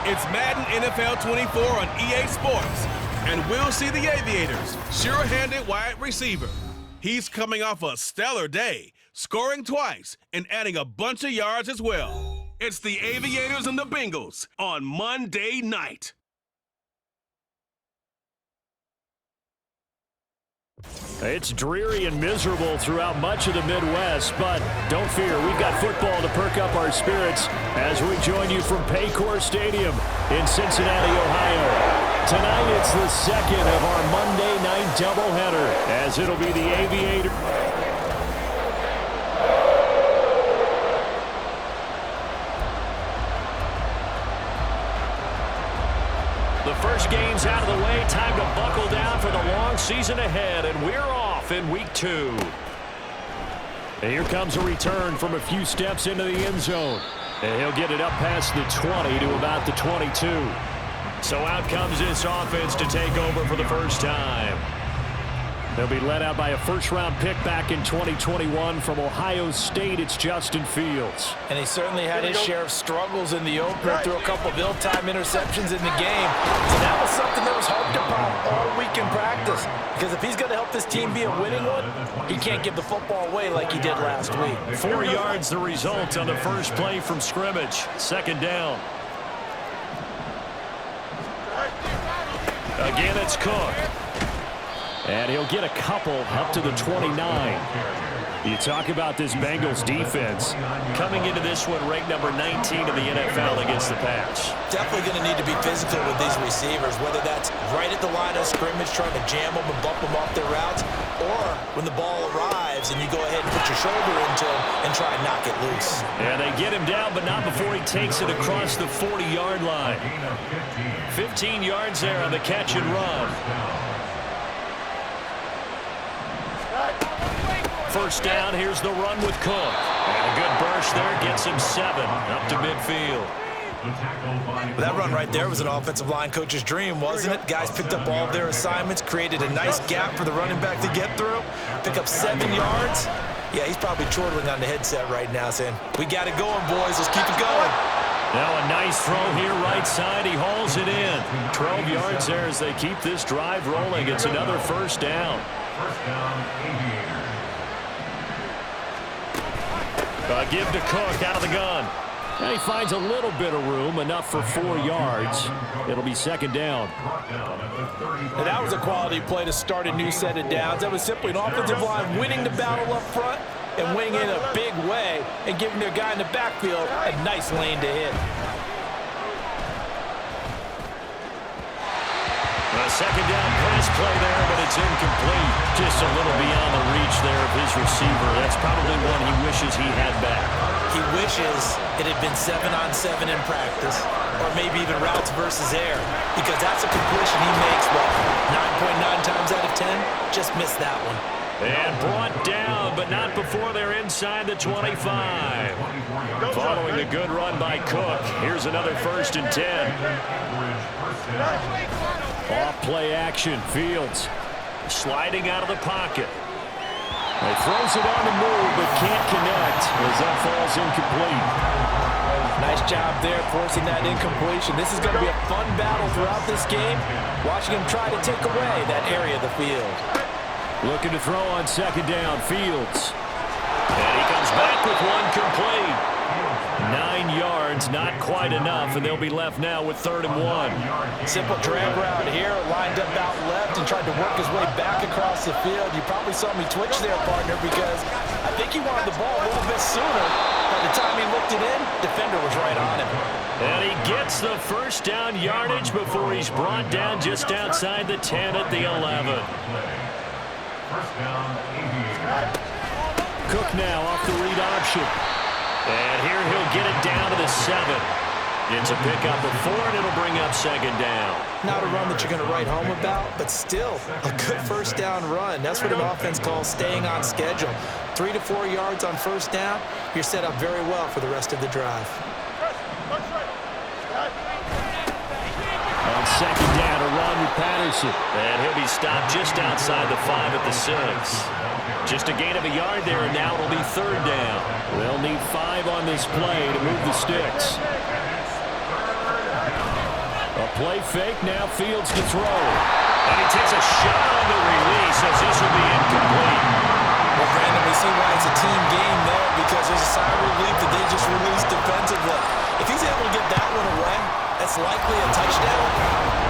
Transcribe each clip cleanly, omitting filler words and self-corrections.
It's Madden NFL 24 on EA Sports, and we'll see the Aviators, sure-handed wide receiver. He's coming off a stellar day, scoring twice and adding a bunch of yards as well. It's the Aviators and the Bengals on Monday night. It's dreary and miserable throughout much of the Midwest, but don't fear, we've got football to perk up our spirits as we join you from Paycor Stadium in Cincinnati, Ohio. Tonight it's the second of our Monday night doubleheader, as it'll be the Aviators. The first game's out of the way. Time to buckle down for the long season ahead, and we're off in week 2. And here comes a return from a few steps into the end zone. And he'll get it up past the 20 to about the 22. So out comes this offense to take over for the first time. They'll be led out by a first-round pick back in 2021 from Ohio State. It's Justin Fields. And he certainly had his share of struggles in the opener, threw a couple of ill-timed interceptions in the game. So that was something that was harped upon all week in practice. Because if he's going to help this team be a winning one, he can't give the football away like he did last week. 4 yards the result on the first play from scrimmage. Second down. Again, it's Cook. And he'll get a couple up to the 29. You talk about this Bengals defense coming into this one ranked number 19 in the NFL against the pass. Definitely going to need to be physical with these receivers, whether that's right at the line of scrimmage trying to jam them and bump them off their routes, or when the ball arrives and you go ahead and put your shoulder into him and try and knock it loose. And they get him down, but not before he takes it across the 40-yard line. 15 yards there on the catch and run. First down, here's the run with Cook. And a good burst there, gets him 7 up to midfield. That run right there was an offensive line coach's dream, wasn't it? Guys picked up all of their assignments, created a nice gap for the running back to get through, pick up 7 yards. Yeah, he's probably chortling on the headset right now saying, we got it going, boys. Let's keep it going. Now a nice throw here right side. He hauls it in. 12 yards there as they keep this drive rolling. It's another first down. Give to Cook out of the gun. And he finds a little bit of room, enough for 4 yards. It'll be second down. And that was a quality play to start a new set of downs. That was simply an offensive line winning the battle up front and winning in a big way and giving their guy in the backfield a nice lane to hit. A second down pass play there, but it's incomplete. Just a little beyond the reach there of his receiver. That's probably one he wishes he had back. He wishes it had been 7-on-7 in practice, or maybe even routes versus air, because that's a completion he makes, 9.9 times out of 10? Just missed that one. And brought down, but not before they're inside the 25. Following the good run by Cook, here's another 1st and 10. Off play action, Fields sliding out of the pocket. He throws it on the move, but can't connect as that falls incomplete. Nice job there forcing that incompletion. This is going to be a fun battle throughout this game, watching him try to take away that area of the field. Looking to throw on second down, Fields. And he comes back with one complete. 9 yards, not quite enough, and they'll be left now with 3rd and 1. Simple drag route here, lined up out left and tried to work his way back across the field. You probably saw me twitch there, partner, because I think he wanted the ball a little bit sooner. By the time he looked it in, defender was right on him. And he gets the first down yardage before he's brought down just outside the 10 at the 11. Cook now off the read option. And here he'll get it down to the 7. It's a pickup of 4, and it'll bring up second down. Not a run that you're going to write home about, but still a good first down run. That's what an offense calls staying on schedule. 3 to 4 yards on first down, you're set up very well for the rest of the drive. On second down, a run with Patterson. And he'll be stopped just outside the 5 at the 6. Just a gain of a yard there, and now it'll be 3rd down. They'll need 5 on this play to move the sticks. Play fake, now Fields to throw. And he takes a shot on the release as this will be incomplete. Well, Brandon, we see why it's a team game there because there's a sigh of relief that they just released defensively. If he's able to get that one away, that's likely a touchdown.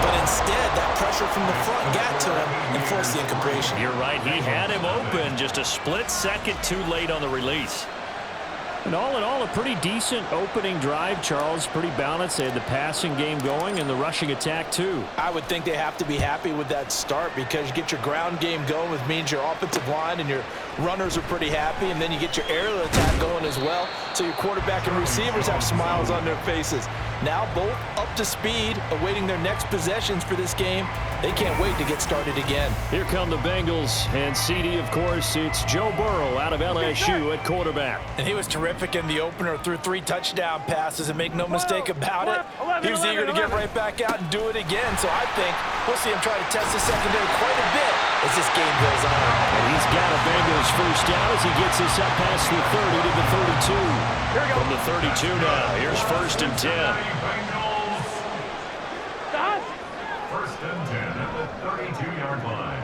But instead, that pressure from the front got to him and forced the incompletion. You're right. He had him open just a split second too late on the release. And all in all, a pretty decent opening drive, Charles. Pretty balanced. They had the passing game going and the rushing attack, too. I would think they have to be happy with that start because you get your ground game going, which means your offensive line and your runners are pretty happy, and then you get your aerial attack going as well, so your quarterback and receivers have smiles on their faces. Now both up to speed, awaiting their next possessions for this game. They can't wait to get started again. Here come the Bengals, and CD, of course, it's Joe Burrow out of LSU at quarterback. And he was terrific in the opener, threw 3 touchdown passes, and make no mistake about it, he was eager to get right back out and do it again. So I think we'll see him try to test the secondary quite a bit as this game goes on. And he's got a Bengals first down as he gets this up past the 30 to the 32. From the 32 now, here's 1st and 10. First and 10 at the 32-yard line.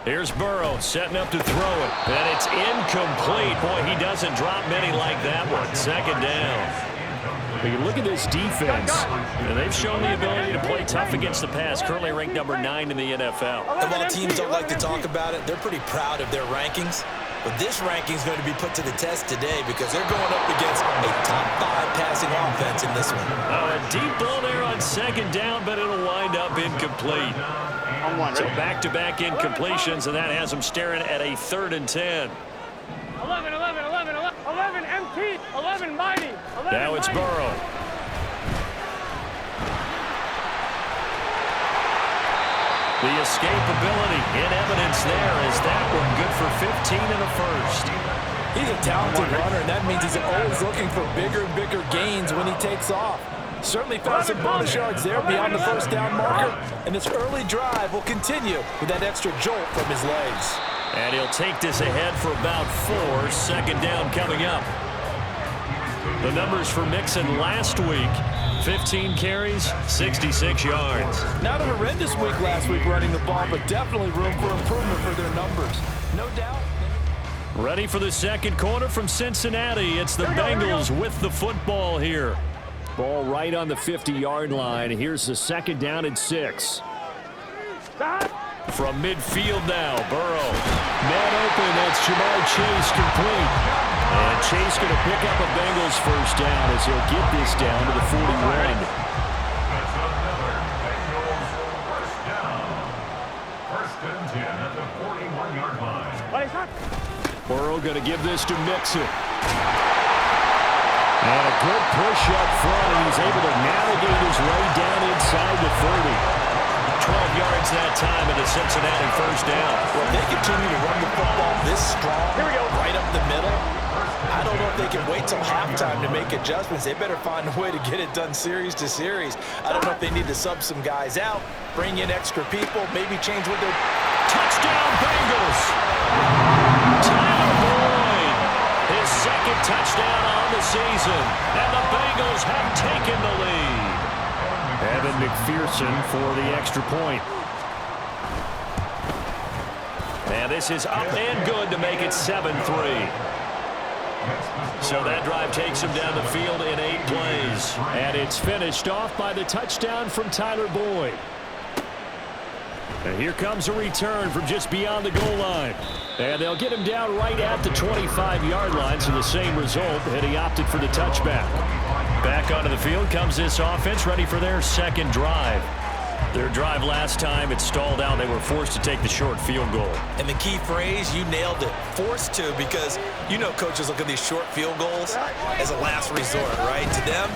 Here's Burrow setting up to throw it. And it's incomplete. Boy, he doesn't drop many like that one. 2nd down. But you look at this defense, and they've shown the ability to play tough against the pass. Currently ranked number 9 in the NFL. And while teams don't like to talk about it, they're pretty proud of their rankings. But this ranking is going to be put to the test today because they're going up against a top 5 passing offense in this one. A deep ball there on 2nd down, but it'll wind up incomplete. So back-to-back incompletions, and that has them staring at a 3rd and 10. 11, 11, 11, 11, 11 MT, 11 mighty. 11 now it's mighty. Burrow. The escapability in evidence there is that one good for 15 and a first. He's a talented runner, and that means he's always looking for bigger and bigger gains when he takes off. Certainly found some bonus yards there beyond the 1st down marker, and this early drive will continue with that extra jolt from his legs. And he'll take this ahead for about 4. 2nd down coming up. The numbers for Mixon last week, 15 carries, 66 yards. Not a horrendous week last week running the ball, but definitely room for improvement for their numbers. No doubt. Ready for the 2nd quarter from Cincinnati. It's the Bengals with the football here. Ball right on the 50-yard line. Here's the 2nd down and 6. From midfield now, Burrow. Man open, that's Jamar Chase complete. And Chase going to pick up a Bengals first down as he'll get this down to the 41. That's another Bengals first down. 1st and 10 at the 41-yard line. Burrow going to give this to Mixon. And a good push up front, and he's able to navigate his way down inside the 30. 12 yards that time at a Cincinnati first down. Well, if they continue to run the football this strong, right up the middle, I don't know if they can wait till halftime to make adjustments. They better find a way to get it done series to series. I don't know if they need to sub some guys out, bring in extra people, maybe change what they're... Touchdown Bengals! Tyler Boyd, his 2nd touchdown on the season, and the Bengals have taken the lead. Evan McPherson for the extra point. And this is up and good to make it 7-3. So that drive takes him down the field in 8 plays. And it's finished off by the touchdown from Tyler Boyd. And here comes a return from just beyond the goal line. And they'll get him down right at the 25-yard line, so the same result, and he opted for the touchback. Back onto the field comes this offense, ready for their 2nd drive. Their drive last time, it stalled out. They were forced to take the short field goal. And the key phrase, you nailed it, forced to, because you know coaches look at these short field goals as a last resort, right? To them,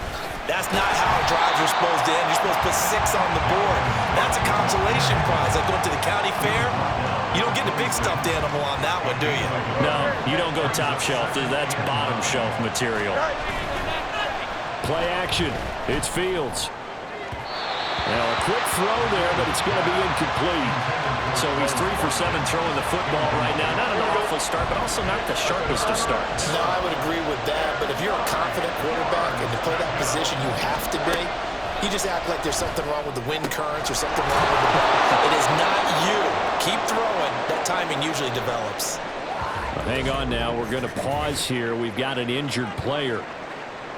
that's not how drives are supposed to end. You're supposed to put 6 on the board. That's a consolation prize. Like going to the county fair, you don't get the big stuffed animal on that one, do you? No, you don't go top shelf. That's bottom shelf material. Play action. It's Fields. Now a quick throw there, but it's going to be incomplete. So he's 3 for 7 throwing the football right now. Not an awful start, but also not the sharpest of starts. No, I would agree with that. But if you're a confident quarterback and to play that position, you have to be. You just act like there's something wrong with the wind currents or something wrong with the ball. It is not you. Keep throwing. That timing usually develops. Hang on now. We're going to pause here. We've got an injured player.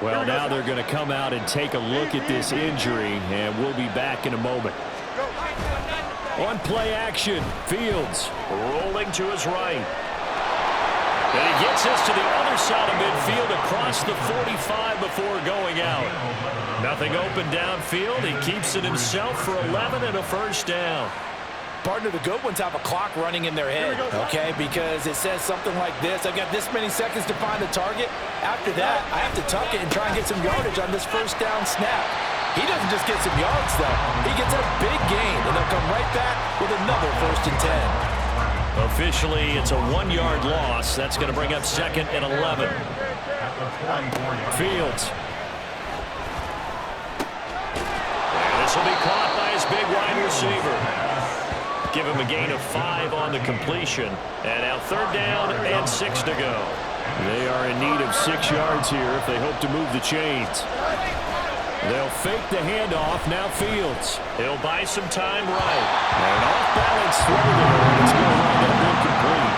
Well, now they're going to come out and take a look at this injury, and we'll be back in a moment. On play action, Fields rolling to his right. And he gets this to the other side of midfield across the 45 before going out. Nothing open downfield. He keeps it himself for 11 and a first down. Partner, the good ones have a clock running in their head, okay, because it says something like this. I've got this many seconds to find the target. After that, I have to tuck it and try and get some yardage on this first down snap. He doesn't just get some yards, though. He gets a big gain, and they'll come right back with another 1st and 10. Officially, it's a 1-yard loss. That's going to bring up 2nd and 11. Fields. And this will be caught by his big wide receiver. Give him a gain of 5 on the completion. And now 3rd down and 6 to go. They are in need of 6 yards here if they hope to move the chains. They'll fake the handoff. Now Fields. He'll buy some time right. And off-balance throw there, and it's going to wind up incomplete.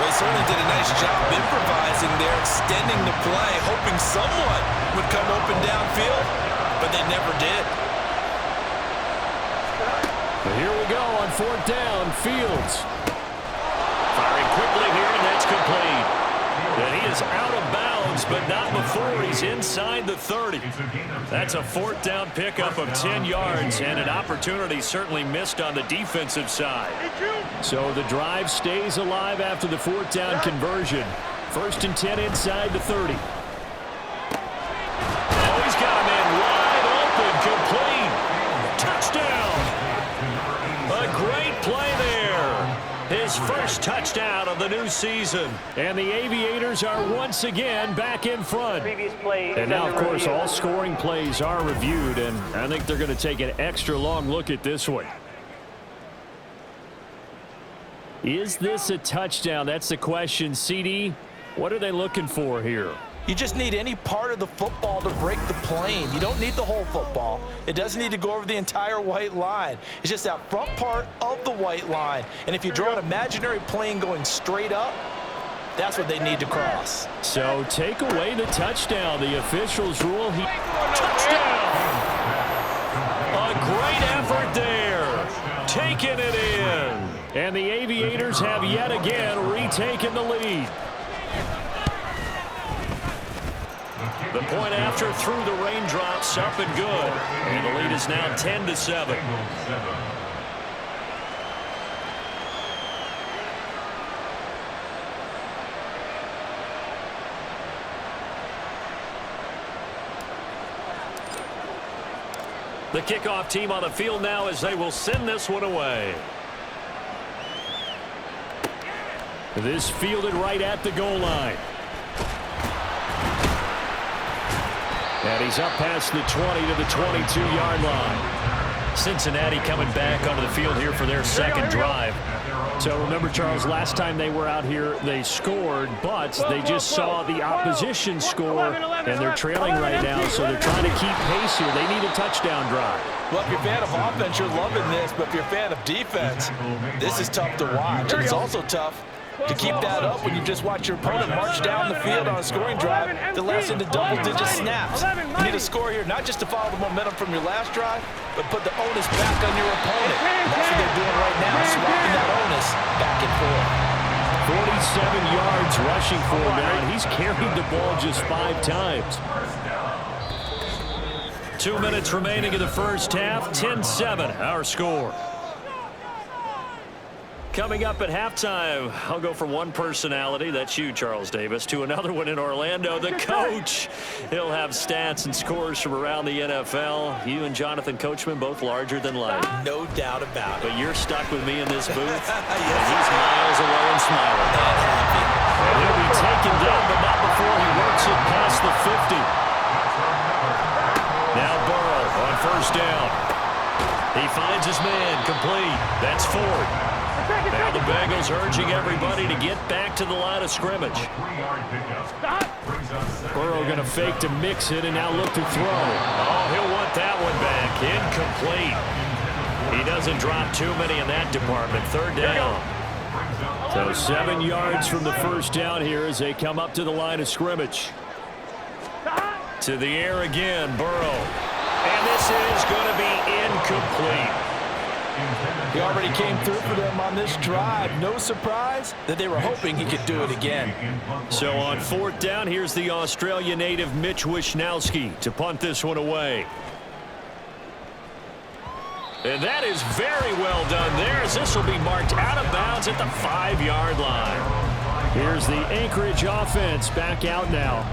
Well, he certainly did a nice job improvising there, extending the play, hoping someone would come open downfield, but they never did. But here we go on 4th down. Fields. Firing quickly here, and that's complete. And he is out of bounds, but not before he's inside the 30. That's a 4th down pickup of 10 yards, and an opportunity certainly missed on the defensive side. So the drive stays alive after the 4th down conversion. 1st and 10 inside the 30. Oh, he's got a man wide open, complete. Touchdown. A great play there. His first touchdown of the new season. And the Aviators are once again back in front. And now, of course, all scoring plays are reviewed, and I think they're going to take an extra long look at this one. Is this a touchdown? That's the question. CD, what are they looking for here? You just need any part of the football to break the plane. You don't need the whole football. It doesn't need to go over the entire white line. It's just that front part of the white line. And if you draw an imaginary plane going straight up, that's what they need to cross. So take away the touchdown. The officials rule he... Touchdown! A great effort there. Taking it in. And the Aviators have yet again retaken the lead. The point after through the raindrops, up and good. And the lead is now 10-7. The kickoff team on the field now as they will send this one away. This fielded right at the goal line. And he's up past the 20 to the 22-yard line. Cincinnati coming back onto the field here for their second drive. So remember, Charles, last time they were out here, they scored, but they just saw the opposition score, and they're trailing right now, so they're trying to keep pace here. They need a touchdown drive. Well, if you're a fan of offense, you're loving this, but if you're a fan of defense, this is tough to watch. And it's also tough to keep that up when you just watch your opponent march down the field on a scoring drive that lasts into double-digit snaps. You need a score here, not just to follow the momentum from your last drive, but put the onus back on your opponent. And that's what they're doing right now, swapping that onus back and forth. 47 yards rushing for him now, and he's carried the ball just 5 times. 2 minutes remaining in the first half, 10-7, our score. Coming up at halftime, I'll go from one personality, that's you, Charles Davis, to another one in Orlando, the coach. He'll have stats and scores from around the NFL. You and Jonathan Coachman, both larger than life. No doubt about it. But you're stuck with me in this booth. And he's miles away and smiling. And he'll be taken down, but not before he works it past the 50. Now Burrow on first down. He finds his man, complete. That's Ford. Now the Bengals urging everybody to get back to the line of scrimmage. 3-yard pickup. Brings up second Burrow going to fake to mix it and now look to throw. Oh, he'll want that one back. Incomplete. He doesn't drop too many in that department. Third down. So 7 yards from the first down here as they come up to the line of scrimmage. To the air again, Burrow. And this is going to be incomplete. He already came through for them on this drive. No surprise that they were hoping he could do it again. So on fourth down, here's the Australia native Mitch Wishnowsky to punt this one away. And that is very well done there, as this will be marked out of bounds at the 5-yard line. Here's the Anchorage offense back out now.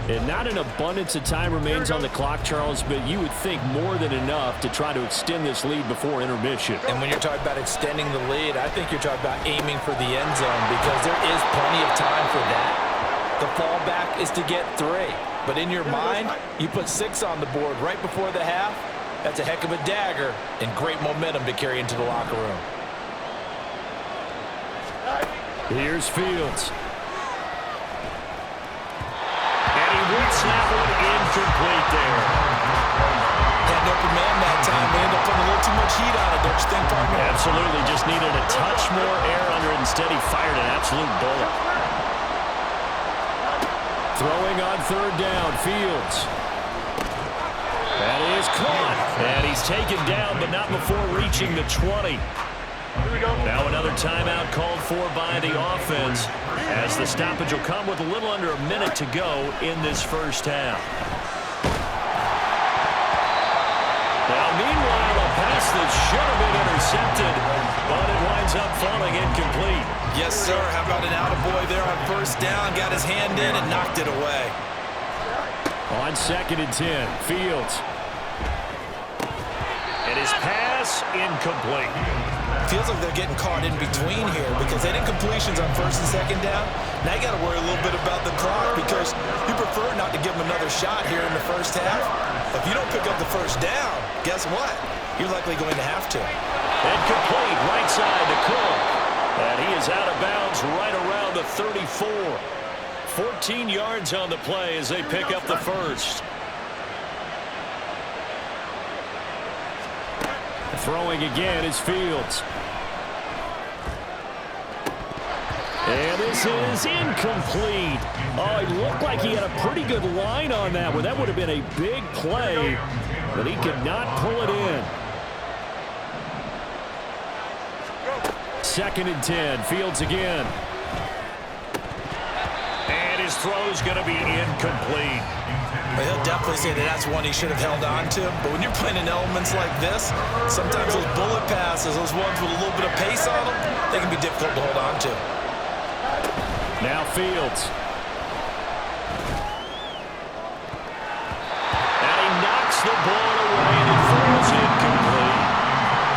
And not an abundance of time remains on the clock, Charles, but you would think more than enough to try to extend this lead before intermission. And when you're talking about extending the lead, I think you're talking about aiming for the end zone because there is plenty of time for that. The fallback is to get 3. But in your mind, you put 6 on the board right before the half. That's a heck of a dagger and great momentum to carry into the locker room. Here's Fields. Whips that one incomplete there. Had an open man that time. They end up putting a little too much heat on it, don't you think, partner? Absolutely. Just needed a touch more air under it. Instead, he fired an absolute bullet. Throwing on third down, Fields. That is caught. And he's taken down, but not before reaching the 20. Now another timeout called for by the offense, as the stoppage will come with a little under a minute to go in this first half. Now meanwhile, a pass that should have been intercepted, but it winds up falling incomplete. Yes, sir. How about an attaboy there on first down? Got his hand in and knocked it away. On 2nd and 10, Fields. And his pass incomplete. Feels like they're getting caught in between here because they didn't completions on first and second down. Now you got to worry a little bit about the clock because you prefer not to give them another shot here in the first half. If you don't pick up the first down, guess what? You're likely going to have to. And complete right side to Cook. And he is out of bounds right around the 34. 14 yards on the play as they pick up the first. Throwing again is Fields. And this is incomplete. Oh, it looked like he had a pretty good line on that one. That would have been a big play, but he could not pull it in. 2nd and 10, Fields again. And his throw's going to be incomplete. Well, he'll definitely say that that's one he should have held on to. But when you're playing in elements like this, sometimes those bullet passes, those ones with a little bit of pace on them, they can be difficult to hold on to. Now Fields. And he knocks the ball away and it falls incomplete.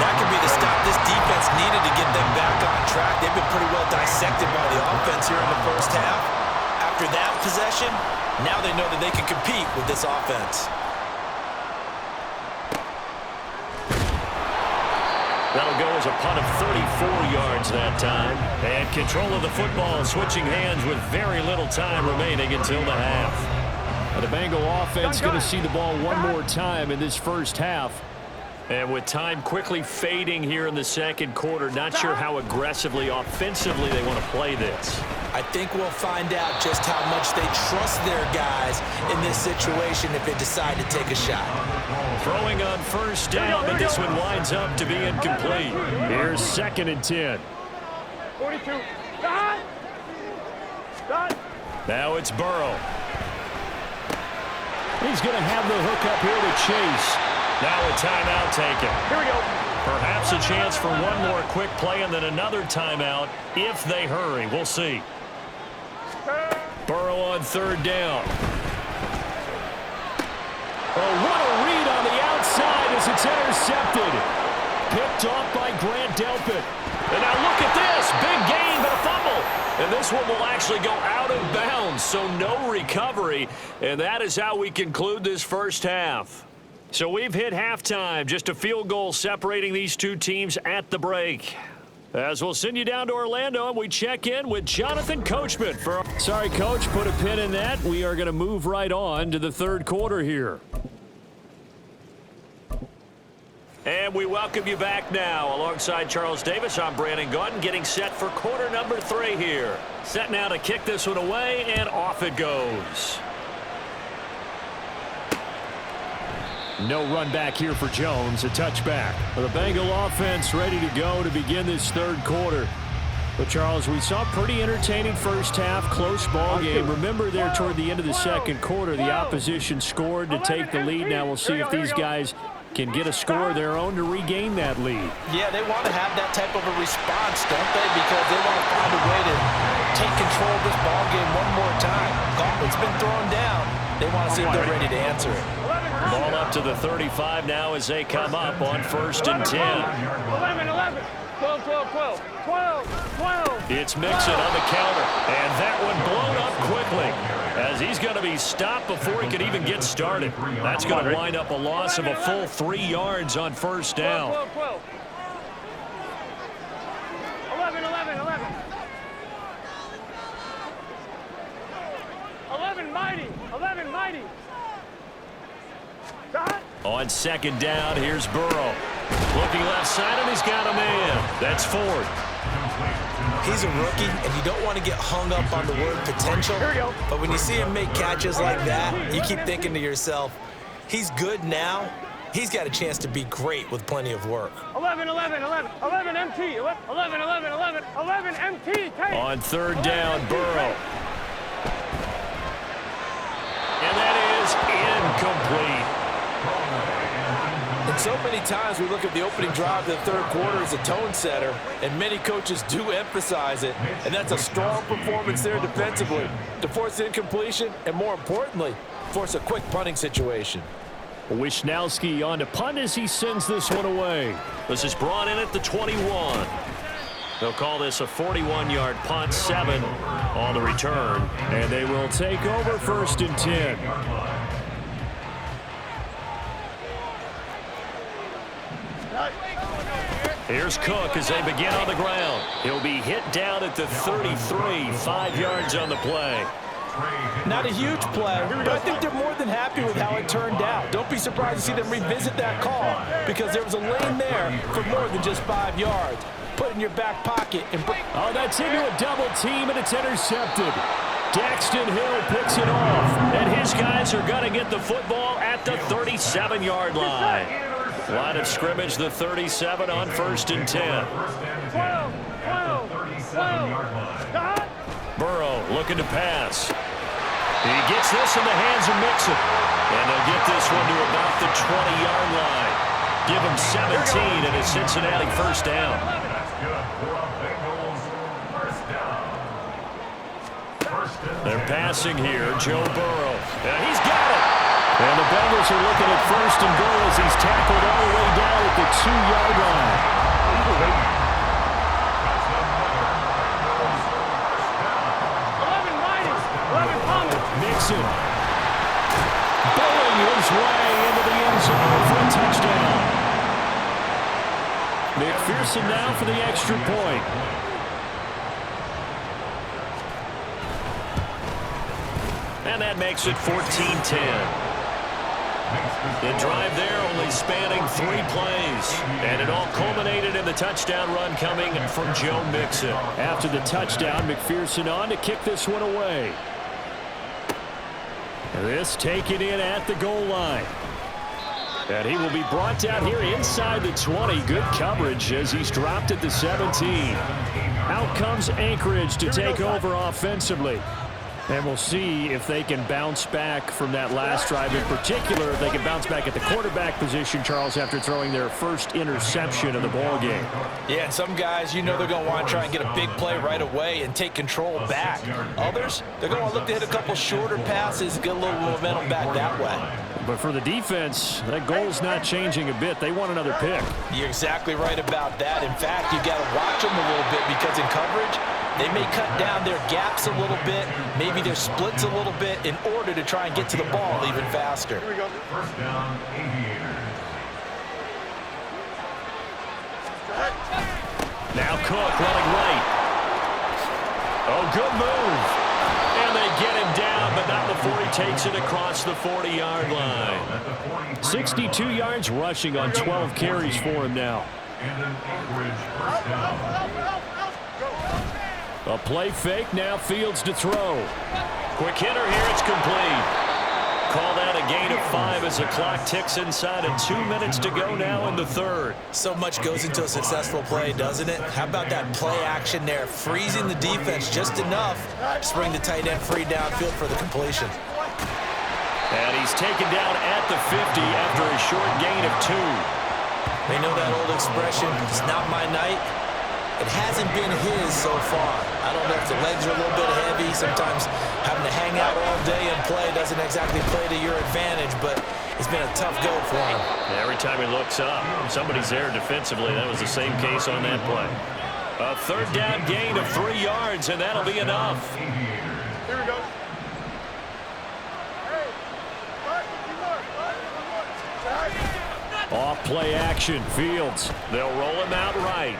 That could be the stop this defense needed to get them back on track. They've been pretty well dissected by the offense here in the first half. After that possession, now they know that they can compete with this offense. That'll go as a punt of 34 yards that time. And control of the football switching hands with very little time remaining until the half. And the Bengal offense going to see the ball one more time in this first half. And with time quickly fading here in the second quarter, not sure how aggressively, offensively they want to play this. I think we'll find out just how much they trust their guys in this situation if they decide to take a shot. Throwing on first down, but this one winds up to be incomplete. Here's 2nd and 10. 42. Stop! Stop! Now it's Burrow. He's going to have the hook up here to Chase. Now a timeout taken. Here we go. Perhaps a chance for one more quick play and then another timeout if they hurry. We'll see. Burrow on third down. Oh, what a read on the outside as it's intercepted. Picked off by Grant Delpit. And now look at this. Big gain, but a fumble. And this one will actually go out of bounds, so no recovery. And that is how we conclude this first half. So we've hit halftime. Just a field goal separating these two teams at the break. As we'll send you down to Orlando, and we check in with Jonathan Coachman. Sorry, Coach, put a pin in that. We are going to move right on to the third quarter here. And we welcome you back now. Alongside Charles Davis, I'm Brandon Gaudin, getting set for quarter number 3 here. Set now to kick this one away, and off it goes. No run back here for Jones, a touchback. The Bengal offense ready to go to begin this third quarter. But, Charles, we saw a pretty entertaining first half, close ball game. Remember there toward the end of the second quarter, the opposition scored to take the lead. Now we'll see if these guys can get a score of their own to regain that lead. Yeah, they want to have that type of a response, don't they? Because they want to find a way to take control of this ball game one more time. Gauntlet's been thrown down. They want to see if they're ready to answer it. Ball up to the 35 now as they come up on 1st and 10. 11, 11, 12, 12, 12, 12, 12. It's Mixon on the counter, and that one blown up quickly as he's going to be stopped before he could even get started. That's going to wind up a loss of a full 3 yards on 1st down. 12, 12, 11, 11, 11. 11 mighty, 11 mighty. On 2nd down, here's Burrow. Looking left side, and he's got a man. That's Ford. He's a rookie, and you don't want to get hung up on the word potential. But when you see him make catches like that, you keep thinking to yourself, he's good now. He's got a chance to be great with plenty of work. 11, 11, 11, 11 MT, 11, 11, 11, 11 MT. Take. On 3rd down, Burrow. And that is incomplete. And so many times we look at the opening drive of the third quarter as a tone setter, and many coaches do emphasize it, and that's a strong performance there defensively to force incompletion and, more importantly, force a quick punting situation. Wishnowski on to punt as he sends this one away. This is brought in at the 21. They'll call this a 41-yard punt, 7 on the return, and they will take over 1st and 10. Here's Cook as they begin on the ground. He'll be hit down at the 33, 5 yards on the play. Not a huge play, but I think they're more than happy with how it turned out. Don't be surprised to see them revisit that call because there was a lane there for more than just 5 yards. Put it in your back pocket. And oh, that's into a double team, and it's intercepted. Daxton Hill picks it off, and his guys are going to get the football at the 37-yard line. Line of scrimmage, the 37 on 1st and 10. 12, 12, 12. Burrow looking to pass. He gets this in the hands of Mixon. And they'll get this one to about the 20-yard line. Give him 17 and a Cincinnati 1st down. They're passing here, Joe Burrow. And he's got it. And the Bengals are looking at 1st and goal as he's tackled all the way down at the 2-yard line. 11 mighty, 11 Thomas. Mixon bowling his way into the end zone for a touchdown. McPherson now for the extra point. And that makes it 14-10. The drive there only spanning 3 plays. And it all culminated in the touchdown run coming from Joe Mixon. After the touchdown, McPherson on to kick this one away. This taken in at the goal line. And he will be brought down here inside the 20. Good coverage as he's dropped at the 17. Out comes Anchorage to take over offensively. And we'll see if they can bounce back from that last drive. In particular, if they can bounce back at the quarterback position, Charles, after throwing their first interception of the ball game. Yeah, and some guys, you know they're going to want to try and get a big play right away and take control back. Others, they're going to look to hit a couple shorter passes and get a little momentum back that way. But for the defense, that goal's not changing a bit. They want another pick. You're exactly right about that. In fact, you've got to watch them a little bit because in coverage, they may cut down their gaps a little bit, maybe their splits a little bit in order to try and get to the ball even faster. First down, Aviators. Cook running right. Oh, good move. And they get him down, but not before he takes it across the 40-yard line. 62 yards rushing on 12 carries for him now. And an average first down. A play fake, now Fields to throw. Quick hitter here, it's complete. Call that a gain of 5 as the clock ticks inside of 2 minutes to go now in the third. So much goes into a successful play, doesn't it? How about that play action there? Freezing the defense just enough to bring the tight end free downfield for the completion. And he's taken down at the 50 after a short gain of 2. They know that old expression, it's not my night. It hasn't been his so far. I don't know if the legs are a little bit heavy. Sometimes having to hang out all day and play doesn't exactly play to your advantage, but it's been a tough go for him. Every time he looks up, somebody's there defensively. That was the same case on that play. A third down gain of 3 yards, and that'll be enough. Here we go. Off play action, Fields. They'll roll him out right.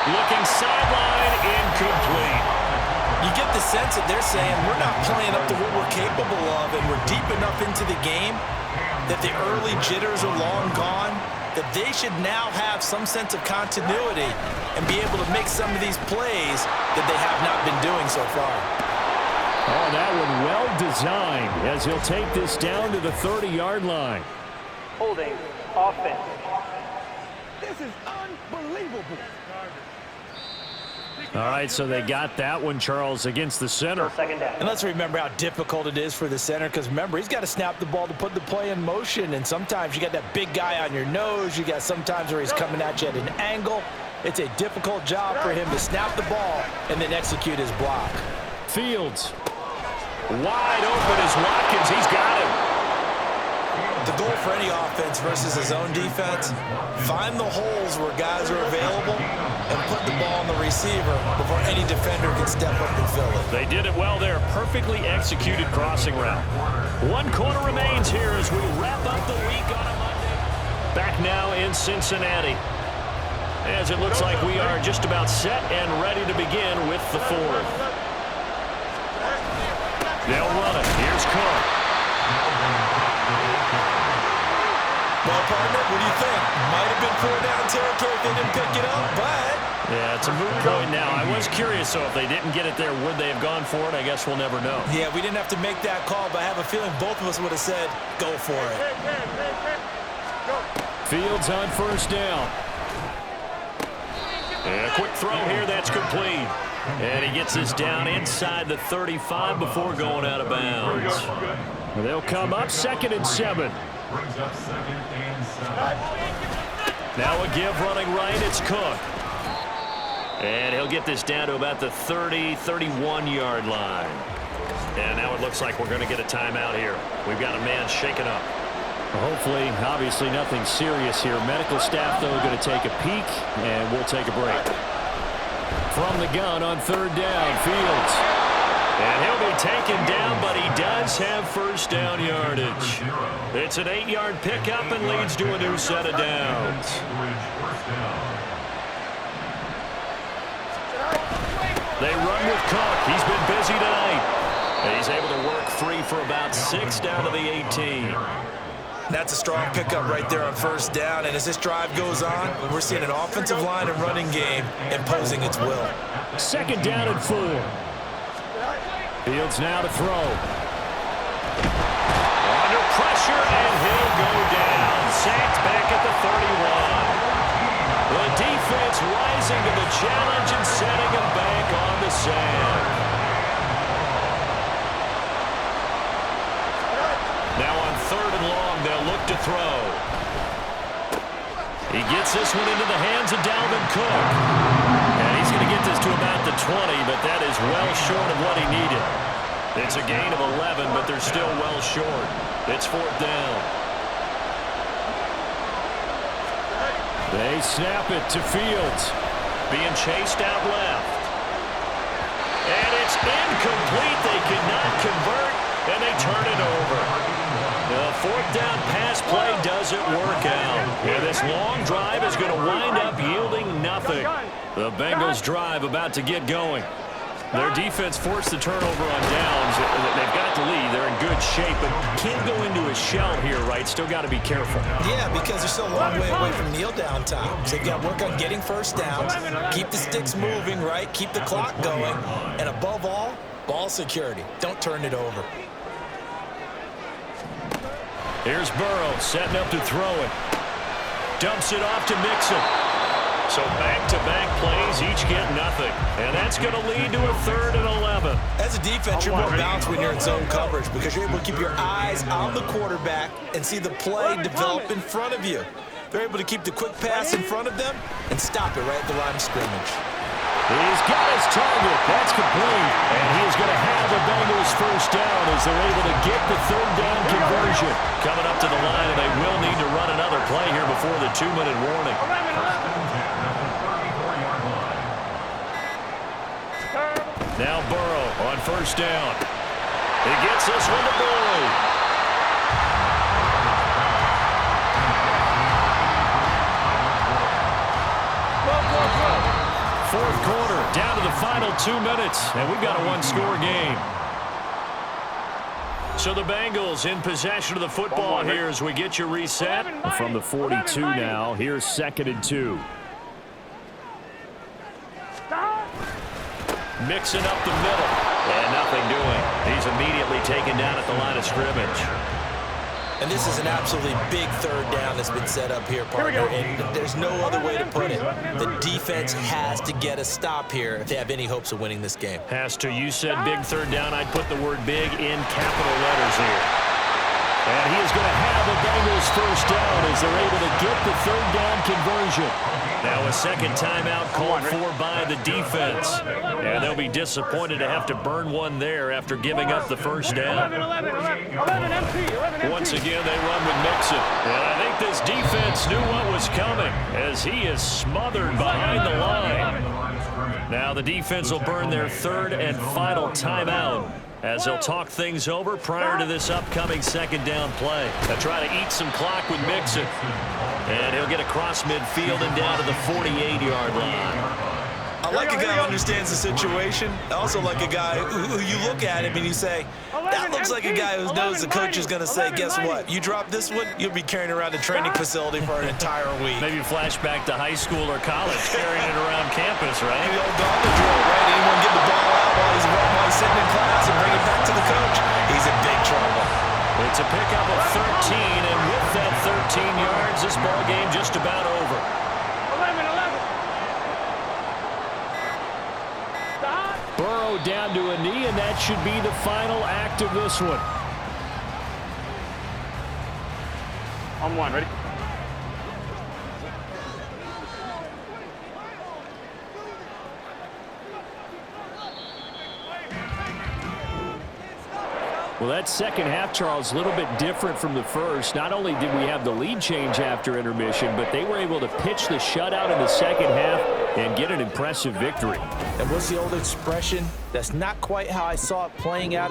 Looking sideline, incomplete. You get the sense that they're saying we're not playing up to what we're capable of, and we're deep enough into the game that the early jitters are long gone, that they should now have some sense of continuity and be able to make some of these plays that they have not been doing so far. Oh, that one well designed as he'll take this down to the 30-yard line. Holding offense. This is unbelievable. All right, so they got that one, Charles, against the center. Second down. And let's remember how difficult it is for the center, because remember, he's got to snap the ball to put the play in motion, and sometimes you got that big guy on your nose. You got sometimes where he's coming at you at an angle. It's a difficult job for him to snap the ball and then execute his block. Fields. Wide open is Watkins. He's got him. The goal for any offense versus his own defense, find the holes where guys are available and put the ball on the receiver before any defender can step up and fill it. They did it well there. Perfectly executed crossing route. 1 quarter remains here as we wrap up the week on a Monday. Back now in Cincinnati, as it looks like we are just about set and ready to begin with the fourth. They'll run it. Here's Cook. Well, partner, what do you think? Might have been 4 down territory if they didn't pick it up, but... Yeah, it's a moot point now. I was curious, so if they didn't get it there, would they have gone for it? I guess we'll never know. Yeah, we didn't have to make that call, but I have a feeling both of us would have said, go for it. Fields on first down. And a quick throw here, that's complete. And he gets this down inside the 35 before going out of bounds. They'll come up 2nd and 7. Brings up 2nd and 7. Now a give running right, it's Cook. And he'll get this down to about the 30, 31-yard line. And now it looks like we're going to get a timeout here. We've got a man shaken up. Hopefully, obviously nothing serious here. Medical staff, though, going to take a peek, and we'll take a break. From the gun on 3rd down, Fields. And he'll be taken down, but he does have first down yardage. It's an 8-yard pickup and leads to a new set of downs. They run with Cook. He's been busy tonight. And he's able to work free for about 6 down to the 18. That's a strong pickup right there on 1st down, and as this drive goes on, we're seeing an offensive line and running game imposing its will. 2nd down and 4. Fields now to throw. Under pressure, and he'll go down. Sacked back at the 31. The defense rising to the challenge and setting him back on the sack. Now on 3rd and long, they'll look to throw. He gets this one into the hands of Dalvin Cook. And he's going to get this to about the 20, but that is well short of what he needed. It's a gain of 11, but they're still well short. It's 4th down. They snap it to Fields. Being chased out left. And it's incomplete. They could not convert, and they turn it over. The 4th down pass play doesn't work out. Yeah, this long drive is going to wind up yielding nothing. The Bengals drive about to get going. Their defense forced the turnover on downs. They've got the lead. They're in good shape, but can't go into a shell here, right? Still got to be careful. Yeah, because they're still a long way away from kneel down time. So they've got to work on getting first downs, keep the sticks moving, right? Keep the clock going. And above all, ball security. Don't turn it over. Here's Burrow setting up to throw it. Dumps it off to Mixon. So back-to-back plays, each get nothing. And that's going to lead to a 3rd and 11. As a defense, you're more balanced when you're in zone coverage because you're able to keep your eyes on the quarterback and see the play develop in front of you. They're able to keep the quick pass in front of them and stop it right at the line of scrimmage. He's got his target. That's complete. And he's going to have the Bengals first down as they're able to get the 3rd down conversion. Coming up to the line, and they will need to run another play here before the 2-minute warning. Now Burrow on first down. He gets this one to Boyd. Fourth quarter, down to the final 2 minutes, and we've got a one-score game. So the Bengals in possession of the football here as we get you reset. From the 42 now, here's 2nd and 2. Mixing up the middle, and nothing doing. He's immediately taken down at the line of scrimmage. And this is an absolutely big 3rd down that's been set up here, partner, and there's no other way to put it. The defense has to get a stop here if they have any hopes of winning this game. Has to. You said big 3rd down. I'd put the word big in capital letters here. And he is going to have the Bengals first down as they're able to get the 3rd down conversion. Now a second timeout called for by the defense. And they'll be disappointed to have to burn one there after giving up the first down. Once again, they run with Mixon. And I think this defense knew what was coming as he is smothered behind the line. Now the defense will burn their 3rd and final timeout as they'll talk things over prior to this upcoming 2nd down play. They'll try to eat some clock with Mixon. And he'll get across midfield and down to the 48-yard line. I like a guy who understands the situation. I also like a guy who you look at him and you say, that looks like a guy who knows the coach is going to say, guess what? You drop this one, you'll be carrying around a training facility for an entire week. Maybe flashback to high school or college, carrying it around campus, right? The old dog drill, right? Anyone get the ball out while he's sitting in class and bring it back to the coach? He's in big trouble. It's a pickup of 13, and with that 13 yards, this ball game just about over. 11. Burrow down to a knee, and that should be the final act of this one. On one, ready? Well, that second half, Charles, a little bit different from the first. Not only did we have the lead change after intermission, but they were able to pitch the shutout in the second half and get an impressive victory. And what's the old expression? That's not quite how I saw it playing out